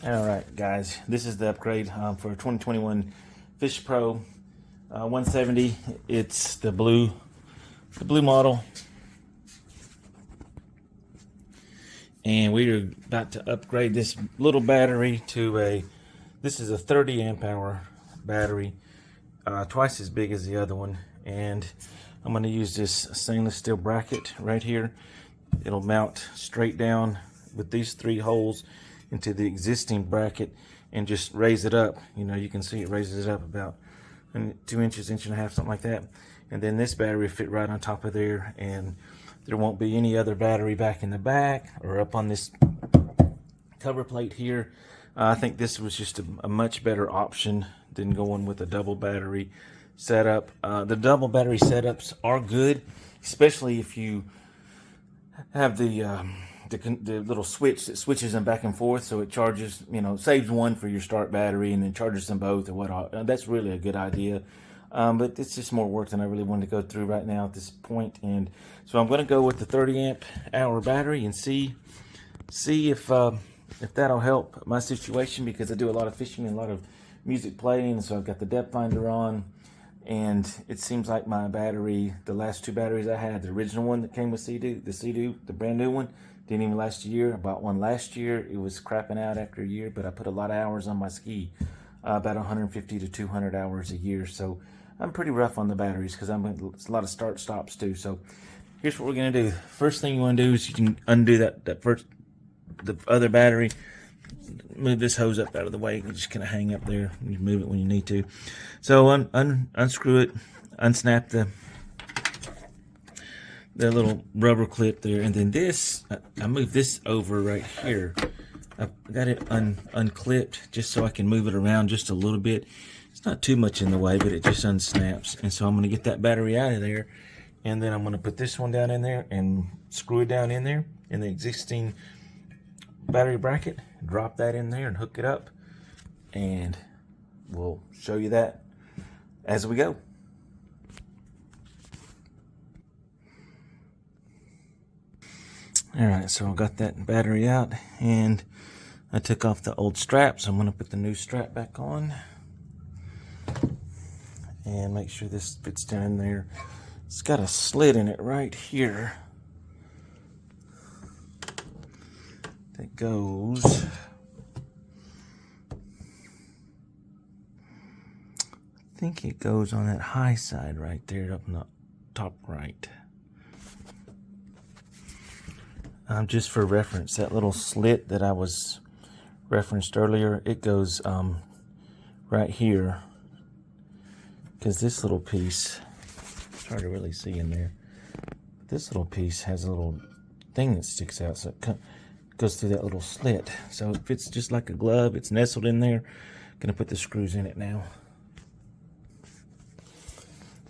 All right, guys, this is the upgrade for 2021 FishPro 170. It's the blue model, and we are about to upgrade this little battery to this is a 30 amp hour battery, twice as big as the other one. And I'm going to use this stainless steel bracket right here. It'll mount straight down with these 3 holes into the existing bracket and just raise it up. You know, you can see it raises it up about 2 inches, inch and a half, something like that. And then this battery will fit right on top of there, and there won't be any other battery back in the back or up on this cover plate here. I think this was just a much better option than going with a double battery setup. The double battery setups are good, especially if you have the little switch that switches them back and forth, so it charges, you know, saves one for your start battery and then charges them both or what. That's really a good idea, but it's just more work than I really wanted to go through right now at this point. And so I'm going to go with the 30 amp hour battery and see if that'll help my situation, because I do a lot of fishing and a lot of music playing. So I've got the depth finder on, and it seems like my battery, the last 2 batteries I had, the original one that came with Sea-Doo, the brand new one, didn't even last a year. I bought one last year. It was crapping out after a year, but I put a lot of hours on my ski, about 150 to 200 hours a year. So I'm pretty rough on the batteries because it's a lot of start stops too. So here's what we're gonna do. First thing you want to do is you can undo the other battery. Move this hose up out of the way. You just kind of hang up there. You move it when you need to. So unscrew it, unsnap the little rubber clip there, and then this, I move this over right here. I've got it unclipped just so I can move it around just a little bit. It's not too much in the way, but it just unsnaps. And so I'm going to get that battery out of there, and then I'm going to put this one down in there and screw it down in there in the existing battery bracket, drop that in there and hook it up, and we'll show you that as we go. Alright, so I got that battery out, and I took off the old strap, so I'm going to put the new strap back on and make sure this fits down in there. It's got a slit in it right here that goes, I think it goes on that high side right there up in the top right. Just for reference, that little slit that I was referenced earlier, it goes right here, because this little piece, it's hard to really see in there, this little piece has a little thing that sticks out, so it goes through that little slit, so it fits just like a glove. It's nestled in there. Gonna put the screws in it now.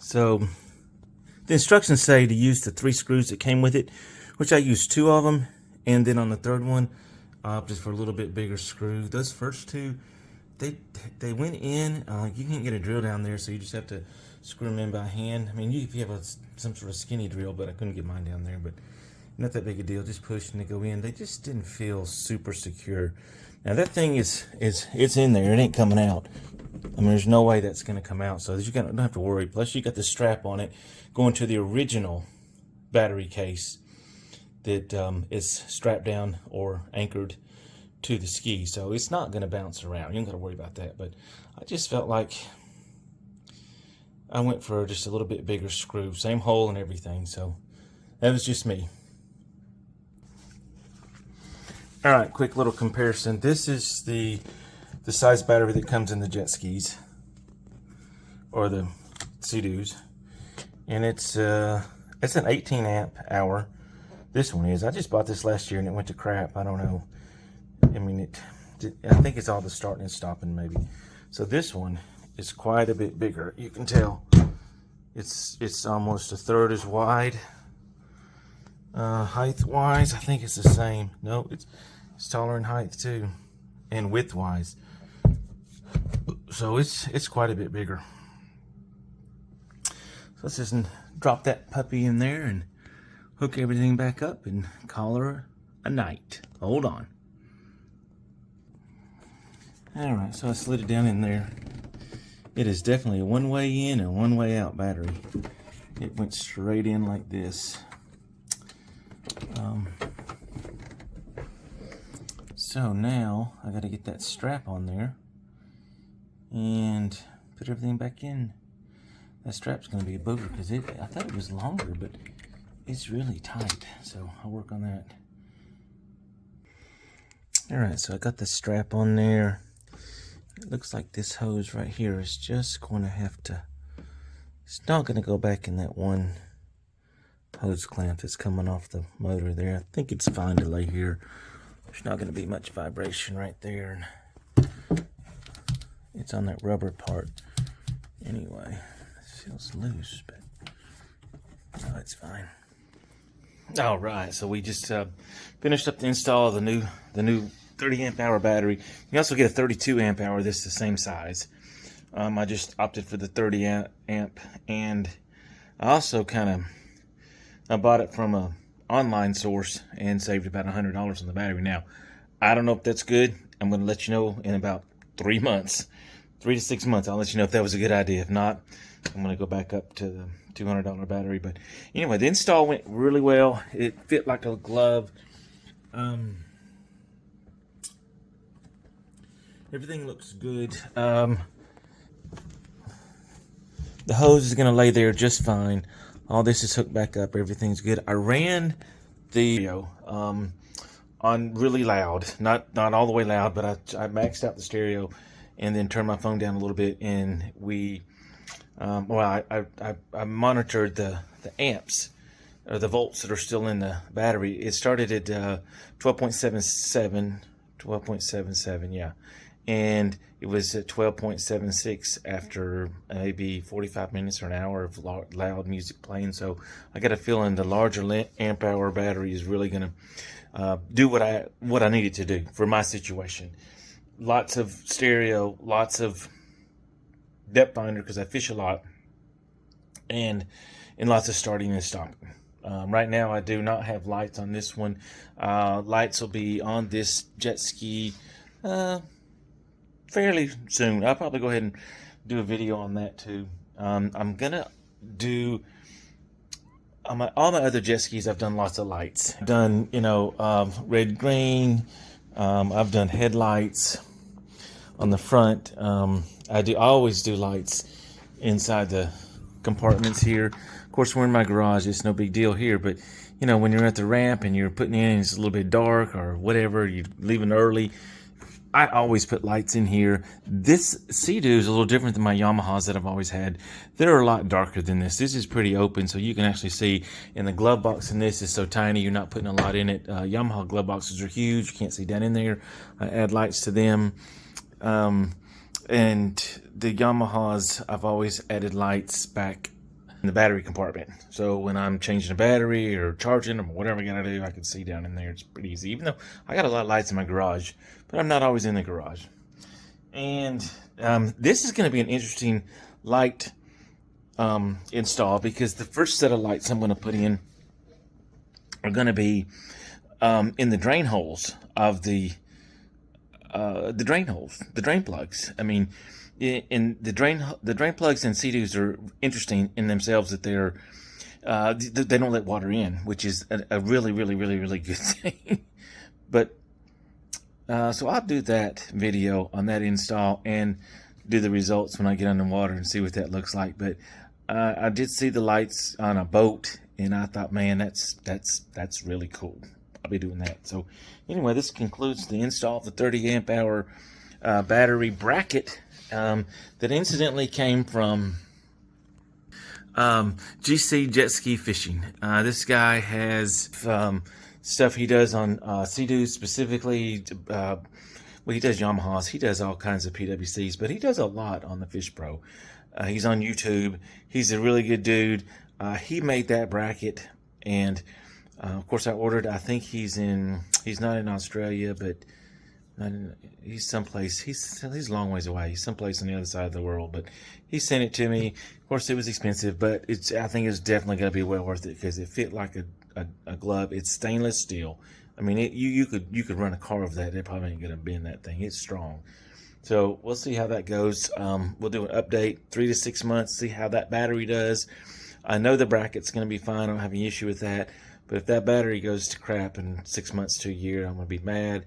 So the instructions say to use the 3 screws that came with it, which I used 2 of them, and then on the third one, just for a little bit bigger screw. Those first 2, they went in. You can't get a drill down there, so you just have to screw them in by hand. I mean, if you have some sort of skinny drill, but I couldn't get mine down there. But not that big a deal. Just push and they go in. They just didn't feel super secure. Now that thing it's in there. It ain't coming out. I mean, there's no way that's going to come out. So you don't have to worry. Plus, you got the strap on it going to the original battery case that is strapped down or anchored to the ski, so it's not going to bounce around. You don't got to worry about that. But I just felt like I went for just a little bit bigger screw, same hole and everything. So that was just me. All right, quick little comparison. This is the size battery that comes in the jet skis or the Sea-Doos, and it's an 18 amp hour. This one is. I just bought this last year and it went to crap. I don't know. I mean, I think it's all the starting and stopping maybe. So this one is quite a bit bigger. You can tell it's almost 1/3 as wide. Height wise, I think it's the same. No, it's taller in height too, and width wise. So it's quite a bit bigger. So let's just drop that puppy in there and hook everything back up and call her a night. Hold on. Alright, so I slid it down in there. It is definitely a one-way in and one-way out battery. It went straight in like this. So now I got to get that strap on there and put everything back in. That strap's going to be a booger because I thought it was longer, but it's really tight. So I'll work on that. Alright, so I got the strap on there. It looks like this hose right here is just going to have to, it's not going to go back in that one hose clamp that's coming off the motor there. I think it's fine to lay here. There's not going to be much vibration right there. It's on that rubber part. Anyway, it feels loose, but no, it's fine. All right, so we just finished up the install of the new 30 amp hour battery. You can also get a 32 amp hour. This is the same size. I just opted for the 30 amp, and I also I bought it from a online source and saved about $100 on the battery. Now, I don't know if that's good. I'm going to let you know in about 3 months, 3 to 6 months. I'll let you know if that was a good idea. If not, I'm going to go back up to the $200 battery. But anyway, the install went really well. It fit like a glove. Everything looks good. The hose is going to lay there just fine. All this is hooked back up. Everything's good. I ran the stereo on really loud, not all the way loud, but I maxed out the stereo and then turned my phone down a little bit, and we I monitored the amps or the volts that are still in the battery. It started at 12.77, yeah, and it was at 12.76 after maybe 45 minutes or an hour of loud music playing. So I got a feeling the larger amp hour battery is really going to do what I needed to do for my situation. Lots of stereo, lots of depth finder because I fish a lot, and lots of starting and stopping. Right now I do not have lights on this one. Lights will be on this jet ski fairly soon. I'll probably go ahead and do a video on that too. I'm gonna do on all my other jet skis. I've done lots of lights. I've done red, green. I've done headlights on the front. I always do lights inside the compartments here. Of course, we're in my garage. It's no big deal here, but when you're at the ramp and you're putting in, it's a little bit dark or whatever, you're leaving early, I always put lights in here. This Sea-Doo is a little different than my Yamahas that I've always had. They're a lot darker than this. This is pretty open, so you can actually see. And the glove box in this is so tiny, you're not putting a lot in it. Yamaha glove boxes are huge. You can't see down in there. I add lights to them. And the Yamahas, I've always added lights back in the battery compartment. So when I'm changing a battery or charging them or whatever I gotta do, I can see down in there. It's pretty easy. Even though I got a lot of lights in my garage, but I'm not always in the garage. And this is going to be an interesting light install, because the first set of lights I'm going to put in are going to be in the drain holes of the drain plugs. I mean, in the drain plugs in Sea-Doos are interesting in themselves, that they don't let water in, which is a really good thing. But so I'll do that video on that install and do the results when I get underwater and see what that looks like. But I did see the lights on a boat, and I thought, man, that's really cool. I'll be doing that. So anyway, this concludes the install of the 30 amp hour battery bracket that incidentally came from GC Jet Ski Fishing. This guy has stuff he does on Sea-Doo specifically. Well, he does Yamahas. He does all kinds of PWCs, but he does a lot on the FishPro. He's on YouTube. He's a really good dude. He made that bracket, and of course I ordered. I think he's not in Australia, but he's someplace. He's a long ways away. He's someplace on the other side of the world, but he sent it to me. Of course, it was expensive, but I think it's definitely going to be well worth it, because it fit like a glove. It's stainless steel. I mean, you could run a car over that. It probably ain't gonna bend that thing. It's strong. So we'll see how that goes. We'll do an update 3 to 6 months, see how that battery does. I know the bracket's going to be fine. I don't have any issue with that. But if that battery goes to crap in 6 months to a year, I'm going to be mad.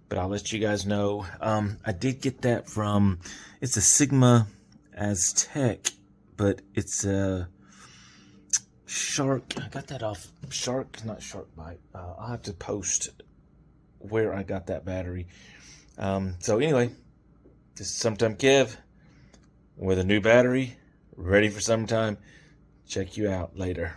But I'll let you guys know. I did get that from, it's a Sigma Aztec, but it's a Shark. I got that off Shark, not Shark Bite. I'll have to post where I got that battery. So anyway, this is Sometime Kev with a new battery, ready for summertime. Check you out later.